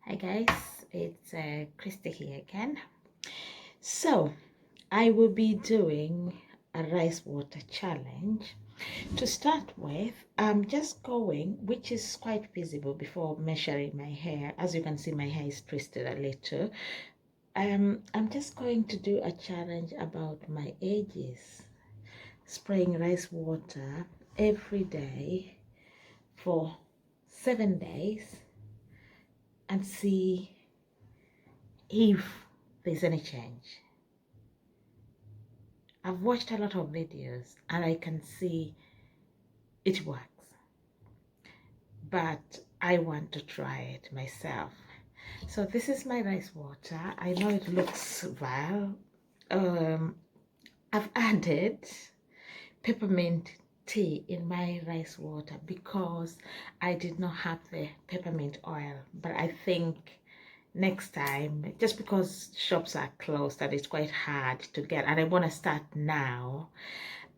Hi guys, it's Christy here again. So I will be doing a rice water challenge. To start with, I'm just going, which is quite visible before measuring my hair. As you can see, my hair is twisted a little. I'm just going to do a challenge about my edges, spraying rice water every day for 7 days and see if there's any change. I've watched a lot of videos and I can see it works, but I want to try it myself. So this is my rice water. I know it looks vile. I've added peppermint tea in my rice water because I did not have the peppermint oil, but I think next time, just because shops are closed and it's quite hard to get, and I want to start now,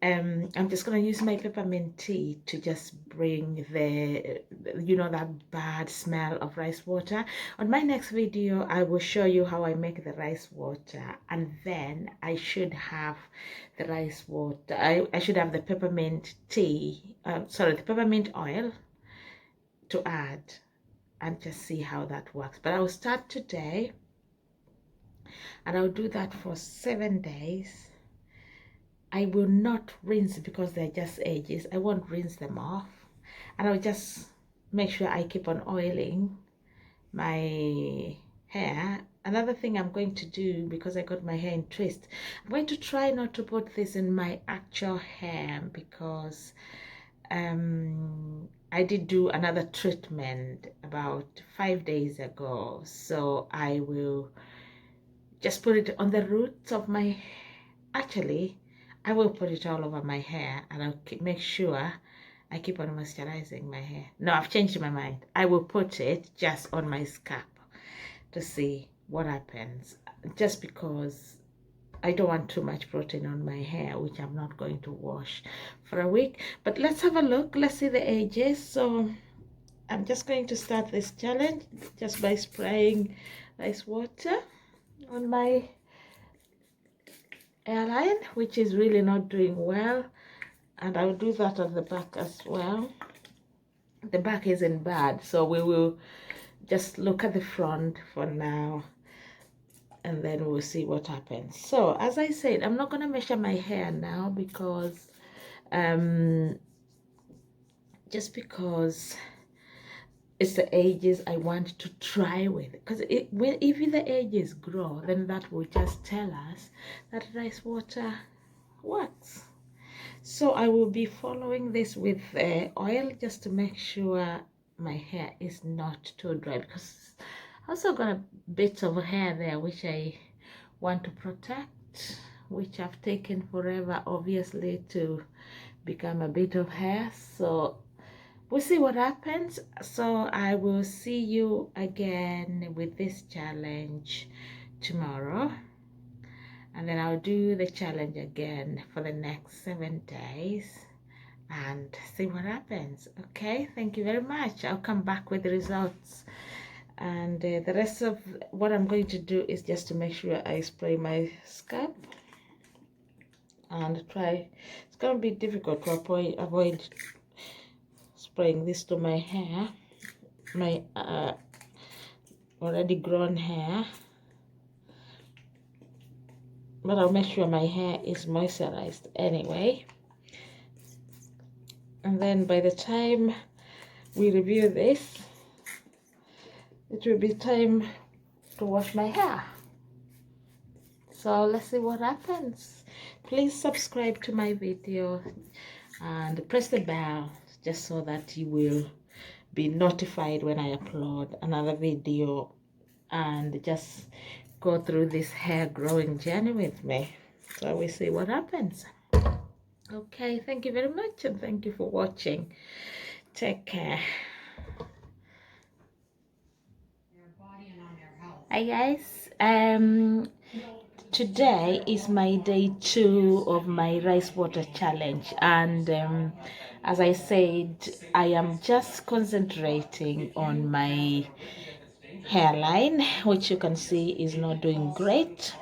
I'm just going to use my peppermint tea to just bring that bad smell of rice water. On my next video, I will show you how I make the rice water, and then I should have the rice water. I should have the peppermint tea, the peppermint oil to add and just see how that works. But I'll start today and I'll do that for 7 days. I will not rinse because they're just edges. I won't rinse them off, and I'll just make sure I keep on oiling my hair. Another thing I'm going to do, because I got my hair in twist, I'm going to try not to put this in my actual hair because I did do another treatment about 5 days ago, so I will just put it on the roots of my, actually I will put it all over my hair, and I'll make sure I keep on moisturizing my hair. No, I've changed my mind. I will put it just on my scalp to see what happens, just because I don't want too much protein on my hair, which I'm not going to wash for a week. But let's have a look. Let's see the edges. So I'm just going to start this challenge just by spraying rice water on my hairline, which is really not doing well. And I'll do that on the back as well. The back isn't bad, so we will just look at the front for now, and then we'll see what happens. So as I said, I'm not going to measure my hair now because just because it's the edges I want to try with, because if the edges grow, then that will just tell us that rice water works. So I will be following this with oil just to make sure my hair is not too dry, because I also got a bit of hair there which I want to protect, which I've taken forever obviously to become a bit of hair. So we'll see what happens. So I will see you again with this challenge tomorrow, and then I'll do the challenge again for the next 7 days and see what happens. Okay, thank you very much. I'll come back with the results, and the rest of what I'm going to do is just to make sure I spray my scalp and try. It's going to be difficult to avoid spraying this to my hair, my already grown hair, but I'll make sure my hair is moisturized anyway. And then by the time we review this, it will be time to wash my hair. So let's see what happens. Please subscribe to my video and press the bell just so that you will be notified when I upload another video, and just go through this hair growing journey with me. So we see what happens. Okay, thank you very much, and thank you for watching. Take care. Hi guys, today is my day 2 of my rice water challenge, and as I said, I am just concentrating on my hairline, which you can see is not doing great.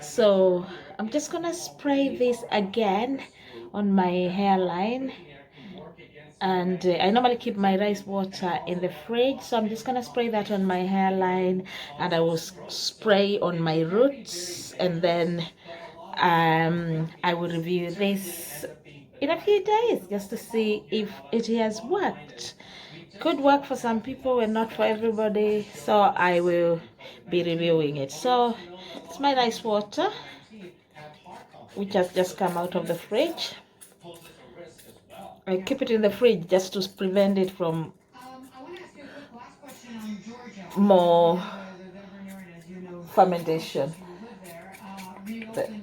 So I'm just gonna spray this again on my hairline, and I normally keep my rice water in the fridge, so I'm just gonna spray that on my hairline, and I will spray on my roots, and then I will review this in a few days just to see if it has worked. Could work for some people and not for everybody, so I will be reviewing it. So it's my rice water, which has just come out of the fridge. I keep it in the fridge just to prevent it from more fermentation,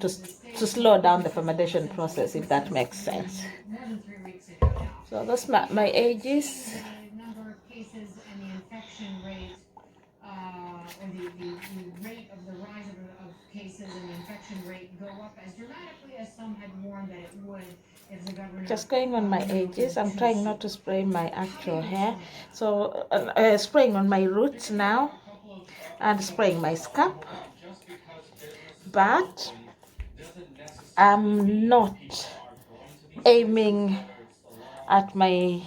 to slow down the fermentation process, if that makes sense. So that's my ages. Or the rate of the rise of cases and the infection rate go up as dramatically as some had warned that it would if the government... Just going on my edges. I'm trying not to spray my actual hair. So spraying on my roots now and spraying my scalp. But I'm not aiming at my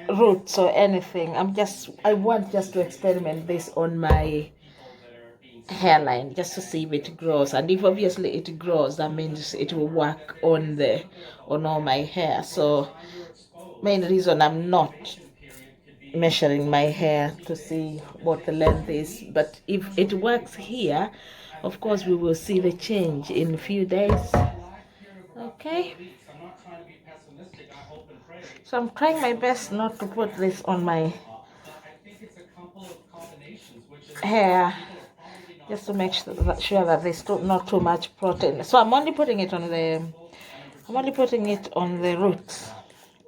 roots or anything. I want just to experiment this on my hairline just to see if it grows, and if obviously it grows, that means it will work on all my hair. So main reason I'm not measuring my hair to see what the length is, but if it works here, of course we will see the change in a few days. Okay, so I'm trying my best not to put this on my hair, just to make sure that there's not too much protein. So I'm only putting it on the roots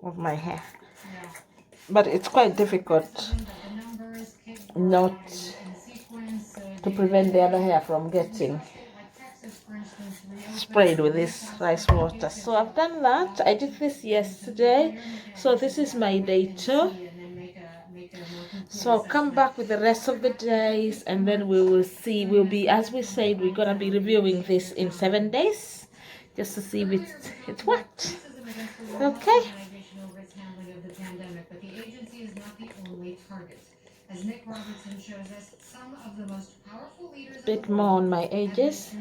of my hair. But it's quite difficult not to prevent the other hair from getting sprayed with this rice water. So I've done that. I did this yesterday. So this is my day 2. So I'll come back with the rest of the days, and then we will see. We'll be, as we said, we're gonna be reviewing this in 7 days, just to see if it's worked. Okay. Bit more on my edges.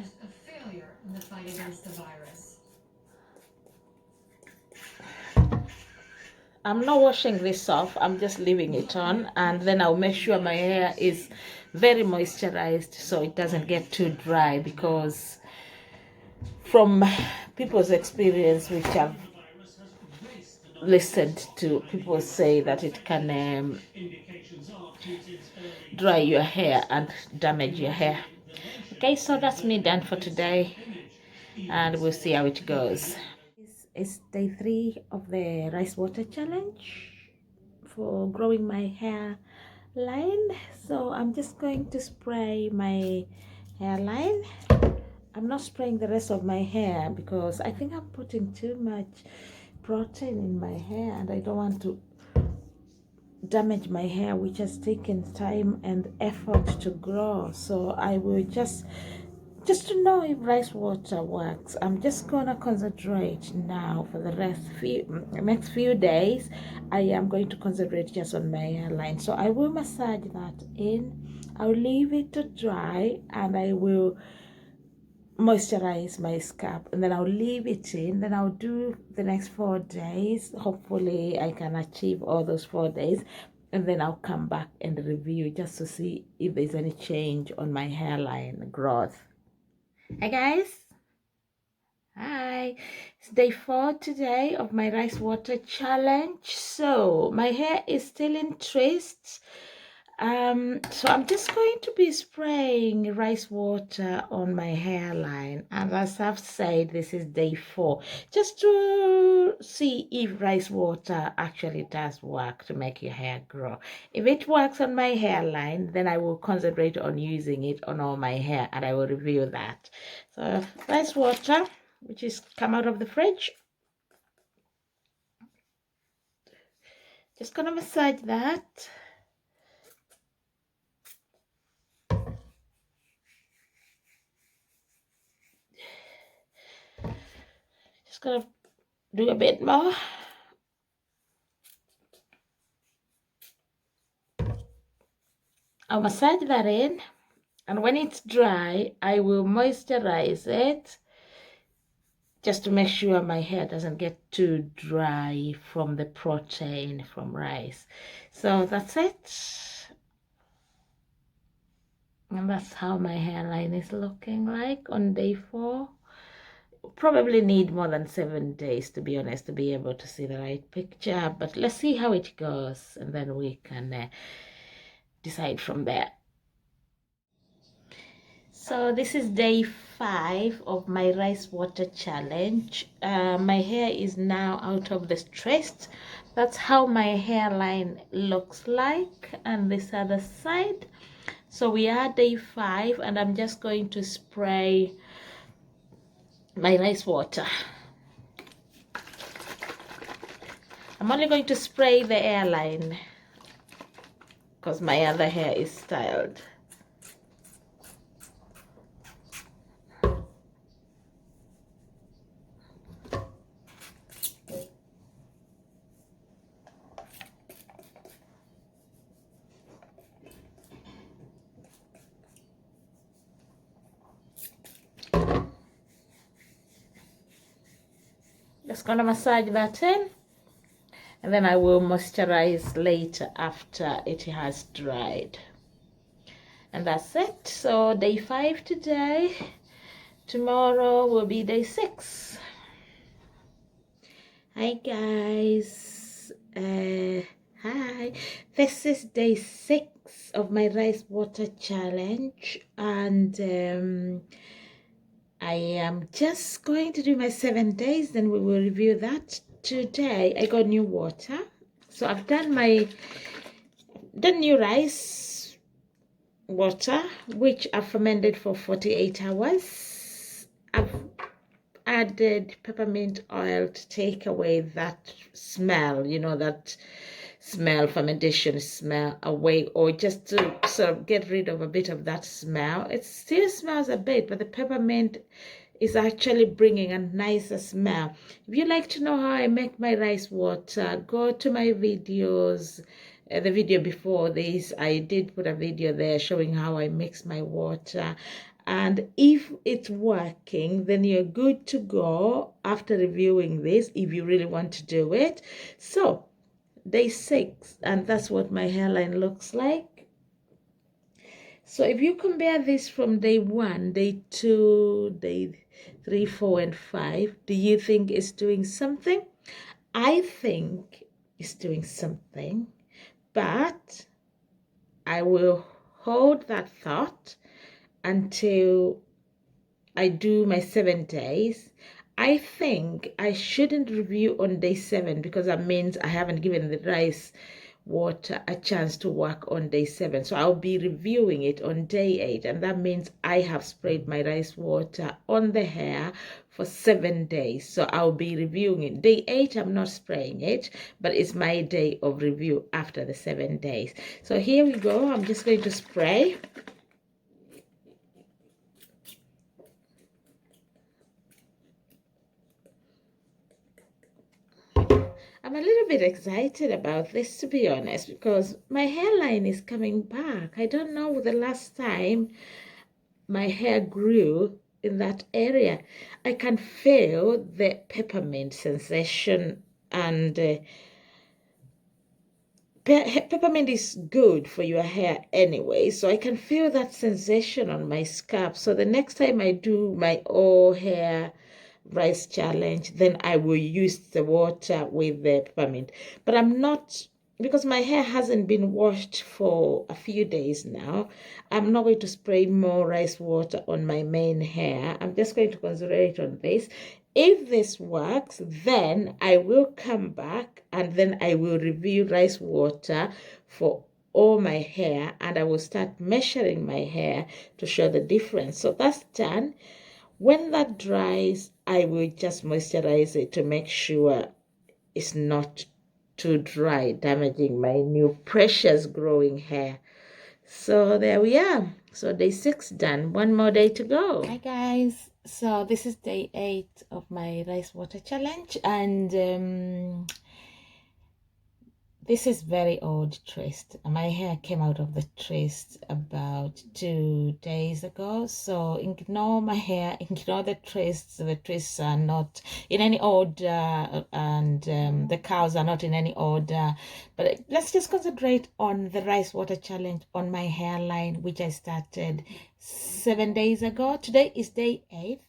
I'm not washing this off, I'm just leaving it on, and then I'll make sure my hair is very moisturized so it doesn't get too dry, because from people's experience, which I've listened to, people say that it can dry your hair and damage your hair. Okay, so that's me done for today, and we'll see how it goes. It's day 3 of the rice water challenge for growing my hair line. So I'm just going to spray my hairline. I'm not spraying the rest of my hair because I think I'm putting too much protein in my hair, and I don't want to damage my hair, which has taken time and effort to grow. So I will just to know if rice water works, I'm just gonna concentrate now for the next few days. I am going to concentrate just on my hairline. So I will massage that in, I'll leave it to dry, and I will moisturize my scalp, and then I'll leave it in. Then I'll do the next 4 days. Hopefully I can achieve all those 4 days, and then I'll come back and review just to see if there's any change on my hairline growth. Hi guys, hi, it's day 4 today of my rice water challenge. So my hair is still in twists, so I'm just going to be spraying rice water on my hairline, and as I've said, this is day 4, just to see if rice water actually does work to make your hair grow. If it works on my hairline, then I will concentrate on using it on all my hair, and I will review that. So rice water, which is come out of the fridge, Just gonna massage that. Just gonna do a bit more. I'll massage that in, and when it's dry, I will moisturize it just to make sure my hair doesn't get too dry from the protein from rice. So that's it. And that's how my hairline is looking like on day 4. Probably need more than 7 days, to be honest, to be able to see the right picture. But let's see how it goes, and then we can decide from there. So this is day 5 of my rice water challenge. My hair is now out of the stress. That's how my hairline looks like, and this other side. So we are day 5, and I'm just going to spray my rice water. I'm only going to spray the hairline because my other hair is styled. Just gonna massage that in, and then I will moisturize later after it has dried. And that's it. So day 5 today. Tomorrow will be day 6. Hi guys. Hi. This is day 6 of my rice water challenge, and I am just going to do my 7 days, then we will review that. Today I got new water, so I've done new rice water, which I've fermented for 48 hours. I've added peppermint oil to take away that smell, you know, that smell, fermentation smell away, or just to sort of get rid of a bit of that smell. It still smells a bit, but the peppermint is actually bringing a nicer smell. If you'd like to know how I make my rice water, go to my videos. The video before this, I did put a video there showing how I mix my water. And if it's working, then you're good to go after reviewing this, if you really want to do it. So day 6, and that's what my hairline looks like. So if you compare this from day 1, day 2, day 3, 4, and 5, do you think it's doing something? I think it's doing something, but I will hold that thought until I do my 7 days. I think I shouldn't review on day 7 because that means I haven't given the rice water a chance to work on day 7. So I'll be reviewing it on day 8, and that means I have sprayed my rice water on the hair for 7 days. So I'll be reviewing it. Day 8, I'm not spraying it, but it's my day of review after the 7 days. So here we go. I'm just going to spray. I'm a little bit excited about this, to be honest, because my hairline is coming back. I don't know the last time my hair grew in that area. I can feel the peppermint sensation, and peppermint is good for your hair anyway, so I can feel that sensation on my scalp. So the next time I do my all hair rice challenge, then I will use the water with the peppermint. But I'm not, because my hair hasn't been washed for a few days now, I'm not going to spray more rice water on my main hair. I'm just going to concentrate on this. If this works, then I will come back and then I will review rice water for all my hair, and I will start measuring my hair to show the difference. So that's done. When that dries, I will just moisturize it to make sure it's not to dry, damaging my new precious growing hair. So there we are. So day 6 done. One more day to go. Hi guys. So this is day 8 of my rice water challenge, and this is very old twist. My hair came out of the twist about 2 days ago. So ignore my hair, ignore the twists. The twists are not in any order, and the cows are not in any order. But let's just concentrate on the rice water challenge on my hairline, which I started 7 days ago. Today is day 8.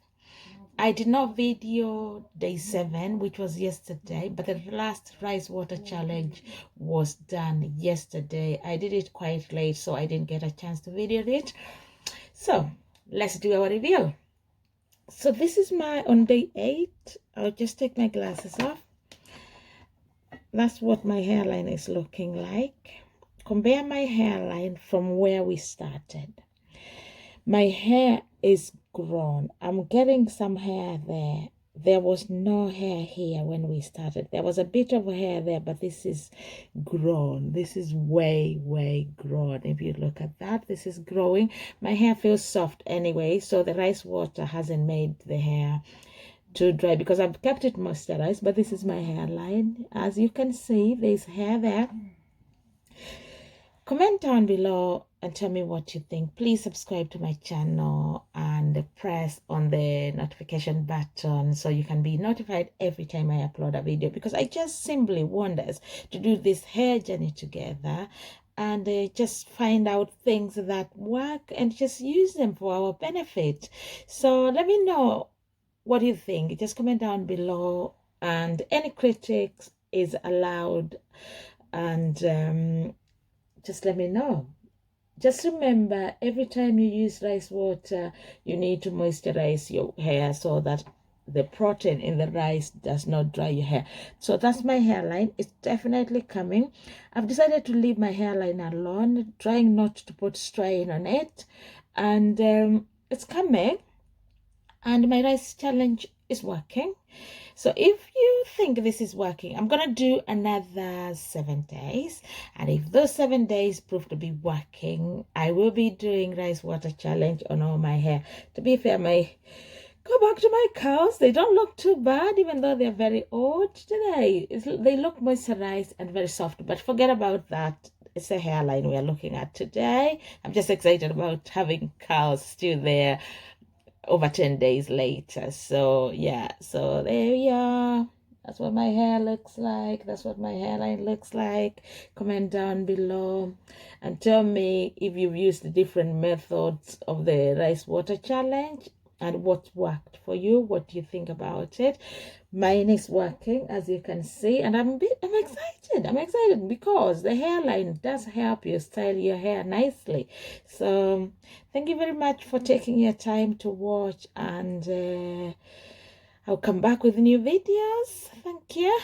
I did not video day 7, which was yesterday, but the last rice water challenge was done yesterday. I did it quite late, so I didn't get a chance to video it. So let's do our review. So this is my on day 8. I'll just take my glasses off. That's what my hairline is looking like. Compare my hairline from where we started. My hair is grown. I'm getting some hair there. There was no hair here when we started. There was a bit of hair there, but this is grown. This is way grown. If you look at that, this is growing. My hair feels soft anyway, so the rice water hasn't made the hair too dry because I've kept it moisturized. But this is my hairline. As you can see, there's hair there. Comment down below and tell me what you think. Please subscribe to my channel and press on the notification button so you can be notified every time I upload a video, because I just simply want us to do this hair journey together and just find out things that work and just use them for our benefit. So let me know what you think. Just comment down below, and any critics is allowed, and just let me know. Just remember, every time you use rice water, you need to moisturize your hair so that the protein in the rice does not dry your hair. So that's my hairline. It's definitely coming. I've decided to leave my hairline alone, trying not to put strain on it. And it's coming. And my rice challenge is working. So if you think this is working, I'm going to do another 7 days. And if those 7 days prove to be working, I will be doing rice water challenge on all my hair. To be fair, go back to my curls. They don't look too bad, even though they're very old today. They look moisturized and very soft. But forget about that. It's the hairline we're looking at today. I'm just excited about having curls still there over 10 days later. So yeah, so there we are. That's what my hair looks like. That's what my hairline looks like. Comment down below and tell me if you've used the different methods of the rice water challenge and what worked for you. What do you think about it? Mine is working, as you can see, and I'm excited. I'm excited because the hairline does help you style your hair nicely. So thank you very much for taking your time to watch, and I'll come back with new videos. Thank you.